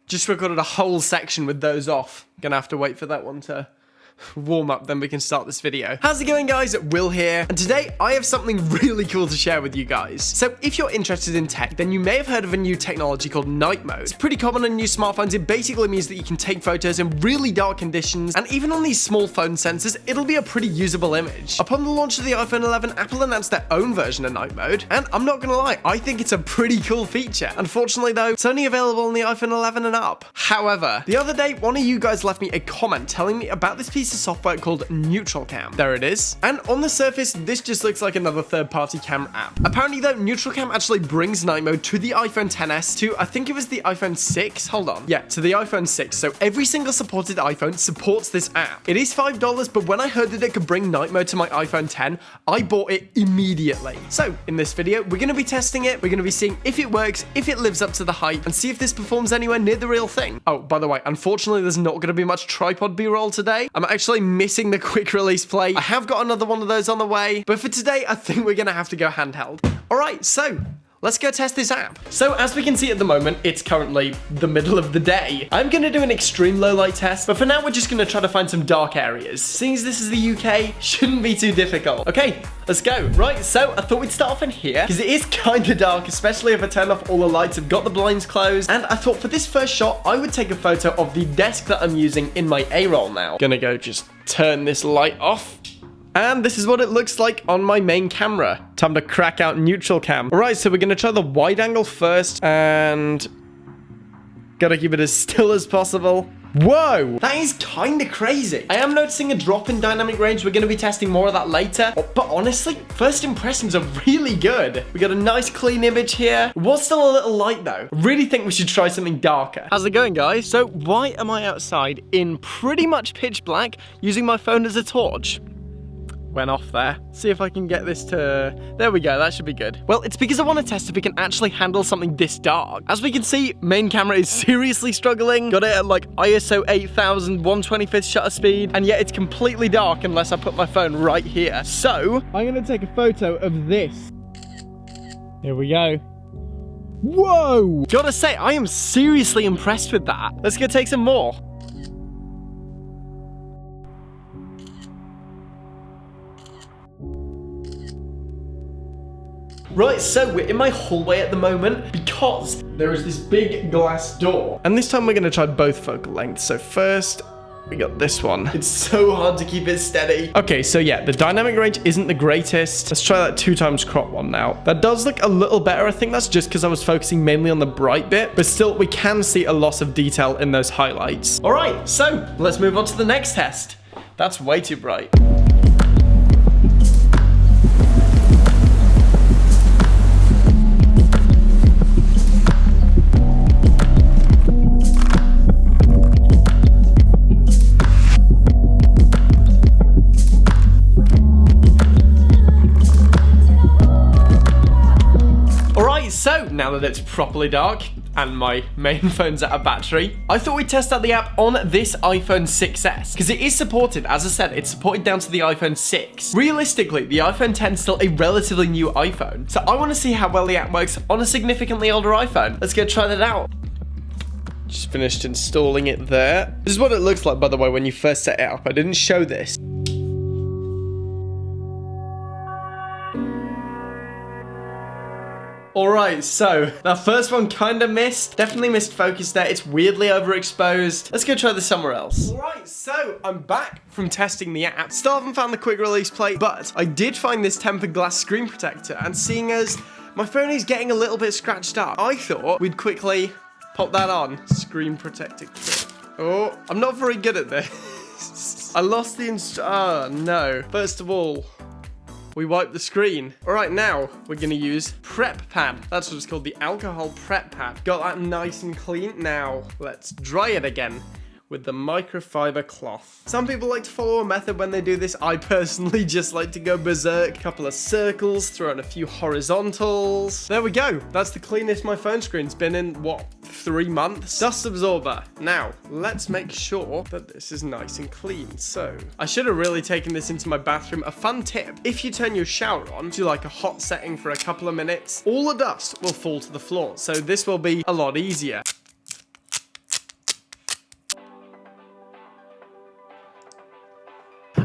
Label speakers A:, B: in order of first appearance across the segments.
A: Just recorded a whole section with those off. Gonna have to wait for that one to warm up, then we can start this video. How's it going, guys? Will here, and today I have something really cool to share with you guys. So if you're interested in tech, then you may have heard of a new technology called night mode. It's pretty common on new smartphones. It basically means that you can take photos in really dark conditions, and even on these small phone sensors, it'll be a pretty usable image. Upon the launch of the iPhone 11, Apple announced their own version of night mode, and I'm not gonna lie, I think it's a pretty cool feature. Unfortunately though, it's only available on the iPhone 11 and up. However, the other day, one of you guys left me a comment telling me about this piece of software called NeuralCam. There it is. And on the surface, this just looks like another third-party camera app. Apparently though, NeuralCam actually brings night mode to the iPhone XS, to I think it was the iPhone 6. Hold on. Yeah, to the iPhone 6. So every single supported iPhone supports this app. It is $5, but when I heard that it could bring night mode to my iPhone 10, I bought it immediately. So in this video, we're going to be testing it. We're going to be seeing if it works, if it lives up to the hype, and see if this performs anywhere near the real thing. Oh, by the way, unfortunately, there's not going to be much tripod B-roll today. I'm actually missing the quick release plate. I have got another one of those on the way, but for today, I think we're going to have to go handheld. All right, so let's go test this app. So as we can see at the moment, it's currently the middle of the day. I'm gonna do an extreme low light test, but for now we're just gonna try to find some dark areas. Seeing as this is the UK, shouldn't be too difficult. Okay, let's go. Right, so I thought we'd start off in here, because it is kind of dark, especially if I turn off all the lights. I've got the blinds closed, and I thought for this first shot, I would take a photo of the desk that I'm using in my A-roll now. Gonna go just turn this light off. And this is what it looks like on my main camera. Time to crack out NeuralCam. All right, so we're gonna try the wide angle first, and gotta keep it as still as possible. Whoa, that is kind of crazy. I am noticing a drop in dynamic range. We're gonna be testing more of that later. But honestly, first impressions are really good. We got a nice clean image here. It was still a little light though. I really think we should try something darker. How's it going, guys? So why am I outside in pretty much pitch black using my phone as a torch? Went off there. See if I can get this to... There we go, that should be good. Well, it's because I want to test if we can actually handle something this dark. As we can see, main camera is seriously struggling. Got it at like ISO 8000, 1/25th shutter speed, and yet it's completely dark unless I put my phone right here. So, I'm gonna take a photo of this. Here we go. Whoa! Gotta say, I am seriously impressed with that. Let's go take some more. Right, so we're in my hallway at the moment because there is this big glass door. And this time we're gonna try both focal lengths. So first, we got this one. It's so hard to keep it steady. Okay, so yeah, the dynamic range isn't the greatest. Let's try that 2x crop one now. That does look a little better. I think that's just because I was focusing mainly on the bright bit, but still we can see a loss of detail in those highlights. All right, so let's move on to the next test. That's way too bright. So, now that it's properly dark, and my main phone's out of battery, I thought we'd test out the app on this iPhone 6s, because it is supported. As I said, it's supported down to the iPhone 6. Realistically, the iPhone 10 is still a relatively new iPhone, so I want to see how well the app works on a significantly older iPhone. Let's go try that out. Just finished installing it there. This is what it looks like, by the way, when you first set it up. I didn't show this. Alright, so that first one kind of missed. Definitely missed focus there. It's weirdly overexposed. Let's go try this somewhere else. Alright, so I'm back from testing the app. Still haven't found the quick release plate, but I did find this tempered glass screen protector, and seeing as my phone is getting a little bit scratched up, I thought we'd quickly pop that on. Screen protector kit. Oh, I'm not very good at this. I lost the oh no. First of all, we wipe the screen. All right, now we're gonna use prep pad. That's what it's called, the alcohol prep pad. Got that nice and clean. Now let's dry it again with the microfiber cloth. Some people like to follow a method when they do this. I personally just like to go berserk. Couple of circles, throw in a few horizontals. There we go. That's the cleanest my phone screen's been in, what, 3 months? Dust absorber. Now, let's make sure that this is nice and clean. So, I should have really taken this into my bathroom. A fun tip, if you turn your shower on to like a hot setting for a couple of minutes, all the dust will fall to the floor. So this will be a lot easier.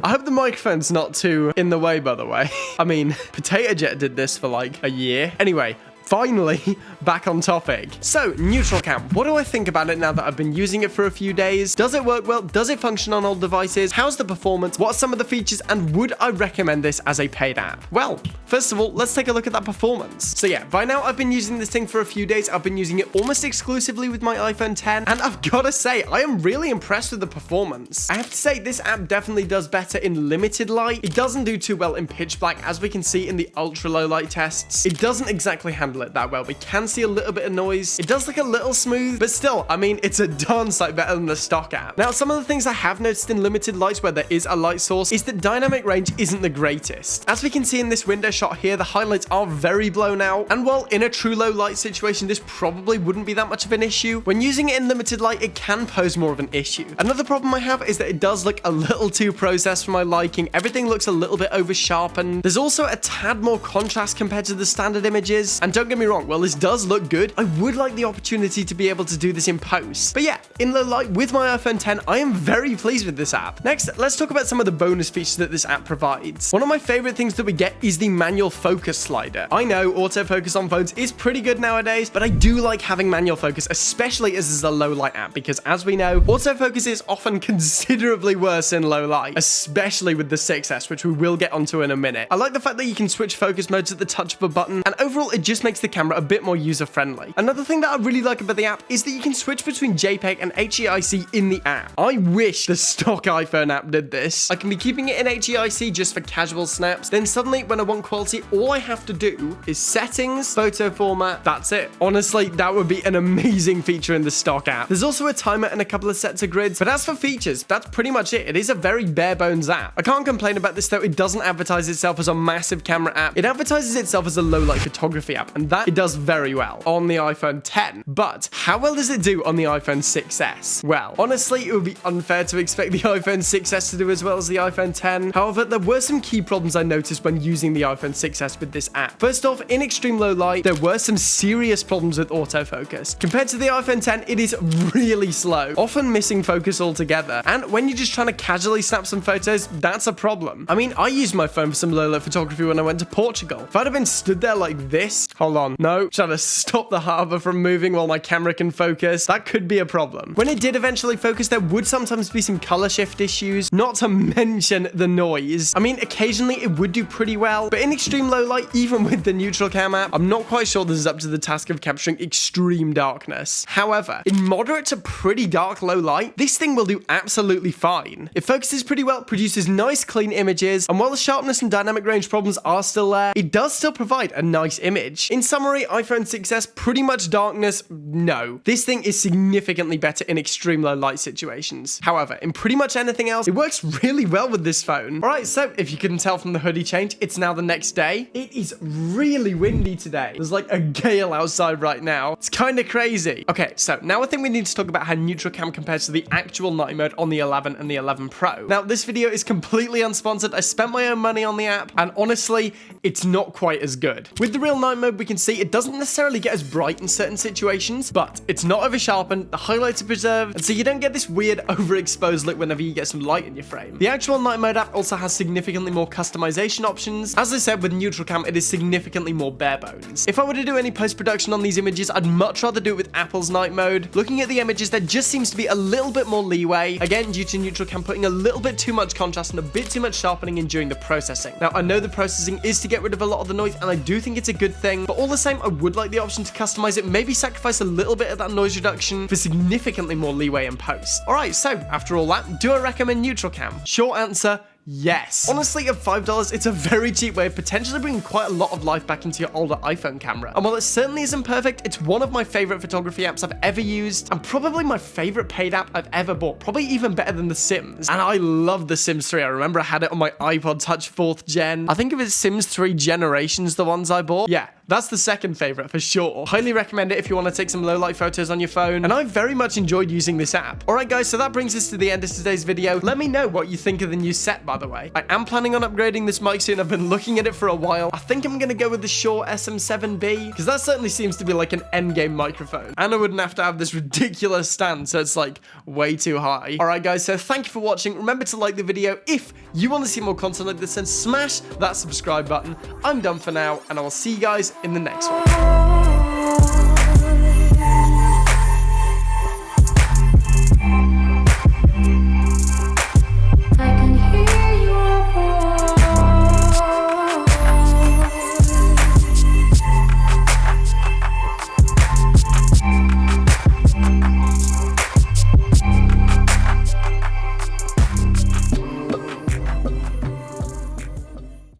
A: I hope the microphone's not too in the way, by the way. I mean, Potato Jet did this for like a year. Anyway, finally, back on topic. So, NeuralCam, what do I think about it now that I've been using it for a few days? Does it work well? Does it function on old devices? How's the performance? What are some of the features? And would I recommend this as a paid app? Well, first of all, let's take a look at that performance. So yeah, by now I've been using this thing for a few days. I've been using it almost exclusively with my iPhone 10, and I've got to say, I am really impressed with the performance. I have to say, this app definitely does better in limited light. It doesn't do too well in pitch black, as we can see in the ultra low light tests. It doesn't exactly handle it that well. We can see a little bit of noise. It does look a little smooth, but still, I mean, it's a darn sight better than the stock app. Now, some of the things I have noticed in limited lights where there is a light source is that dynamic range isn't the greatest. As we can see in this window shot here, the highlights are very blown out, and while in a true low light situation, this probably wouldn't be that much of an issue, when using it in limited light, it can pose more of an issue. Another problem I have is that it does look a little too processed for my liking. Everything looks a little bit over sharpened. There's also a tad more contrast compared to the standard images, and don't get me wrong, while this does look good, I would like the opportunity to be able to do this in post. But yeah, in low light with my iPhone 10, I am very pleased with this app. Next, let's talk about some of the bonus features that this app provides. One of my favorite things that we get is the manual focus slider. I know autofocus on phones is pretty good nowadays, but I do like having manual focus, especially as this is a low light app, because as we know, autofocus is often considerably worse in low light, especially with the 6S, which we will get onto in a minute. I like the fact that you can switch focus modes at the touch of a button, and overall it just makes the camera a bit more user-friendly. Another thing that I really like about the app is that you can switch between JPEG and HEIC in the app. I wish the stock iPhone app did this. I can be keeping it in HEIC just for casual snaps, then suddenly when I want quality, all I have to do is settings, photo format, that's it. Honestly, that would be an amazing feature in the stock app. There's also a timer and a couple of sets of grids, but as for features, that's pretty much it. It is a very bare bones app. I can't complain about this though. It doesn't advertise itself as a massive camera app. It advertises itself as a low light photography app, and that it does very well on the iPhone 10. But how well does it do on the iPhone 6S? Well, honestly, it would be unfair to expect the iPhone 6S to do as well as the iPhone 10. However, there were some key problems I noticed when using the iPhone 6S with this app. First off, in extreme low light, there were some serious problems with autofocus. Compared to the iPhone 10, it is really slow, often missing focus altogether. And when you're just trying to casually snap some photos, that's a problem. I mean, I used my phone for some low light photography when I went to Portugal. If I'd have been stood there like this, hold on, no, trying to stop the harbor from moving while my camera can focus, that could be a problem. When it did eventually focus, there would sometimes be some color shift issues, not to mention the noise. I mean, occasionally it would do pretty well, but in extreme low light, even with the NeuralCam app, I'm not quite sure this is up to the task of capturing extreme darkness. However, in moderate to pretty dark low light, this thing will do absolutely fine. It focuses pretty well, produces nice clean images, and while the sharpness and dynamic range problems are still there, it does still provide a nice image. In summary, iPhone 6S, pretty much darkness, no. This thing is significantly better in extreme low light situations. However, in pretty much anything else, it works really well with this phone. Alright, so if you couldn't tell from the hoodie change, it's now the next day. It is really windy today. There's like a gale outside right now. It's kind of crazy. Okay, so now I think we need to talk about how NeuralCam compares to the actual night mode on the 11 and the 11 Pro. Now, this video is completely unsponsored. I spent my own money on the app, and honestly, it's not quite as good. With the real night mode, we can see it doesn't necessarily get as bright in certain situations, but it's not over sharpened, the highlights are preserved, and so you don't get this weird overexposed look whenever you get some light in your frame. The actual night mode app also has significantly more customization options. As I said, with NeuralCam, it is significantly more bare bones. If I were to do any post-production on these images, I'd much rather do it with Apple's night mode. Looking at the images, there just seems to be a little bit more leeway, again due to NeuralCam putting a little bit too much contrast and a bit too much sharpening in during the processing. Now, I know the processing is to get rid of a lot of the noise, and I do think it's a good thing, but all the same, I would like the option to customize it, maybe sacrifice a little bit of that noise reduction for significantly more leeway in post. Alright, so after all that, do I recommend NeuralCam? Short answer, yes. Honestly, at $5, it's a very cheap way of potentially bringing quite a lot of life back into your older iPhone camera. And while it certainly isn't perfect, it's one of my favorite photography apps I've ever used, and probably my favorite paid app I've ever bought, probably even better than The Sims. And I love The Sims 3. I remember I had it on my iPod Touch 4th gen. I think it was Sims 3 Generations, the ones I bought. Yeah, that's the second favorite for sure. Highly recommend it if you want to take some low light photos on your phone, and I very much enjoyed using this app. Alright guys, so that brings us to the end of today's video. Let me know what you think of the new set, Bub. the way. I am planning on upgrading this mic soon. I've been looking at it for a while. I think I'm going to go with the Shure SM7B because that certainly seems to be like an endgame microphone. And I wouldn't have to have this ridiculous stand, so it's like way too high. Alright guys, so thank you for watching. Remember to like the video if you want to see more content like this, and smash that subscribe button. I'm done for now, and I will see you guys in the next one.